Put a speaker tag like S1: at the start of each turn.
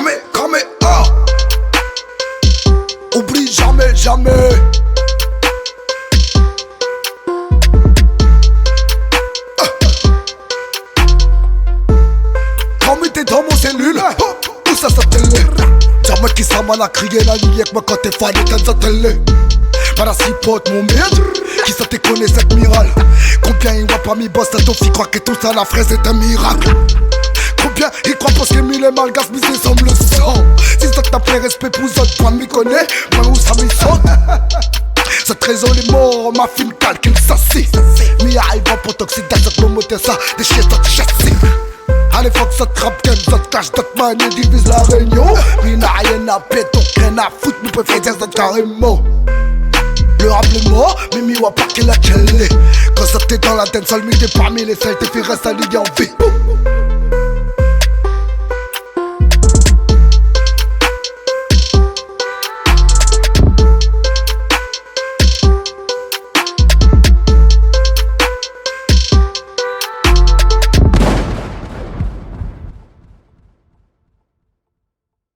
S1: jamais, ah. Oublie jamais, jamais. T'es dans mon cellule, tout ça télé. Dis-moi qui ça mal à crier la nuit avec moi quand t'es fan dans sa télé. Pas la cipote mon merde, qui ça te connaît cette miracle. Combien il voit pas mi boss à ton fille croit que tout ça la fraise est un miracle. Combien il croit parce que mille est mal gaspillé sans le sang. Si ça t'a fait respect pour autres, toi m'y connais, moi où ça m'y saute. Cette raison les morts, ma fille calcule ça si. Mi arrive pour t'oxydation, pour monter ça, des chiens dans châssis. Allez fuck ça trappe game, ça cache notre manie, divise la réunion. Mais n'a rien à péter, donc rien à foutre, nous préférons dire ça carrément. Le rap est mort, mais mi wa pas qu'il a télé. Quand ça t'es dans la dancehall, mi t'es parmi les seuls, t'es fait rester à l'idée en vie.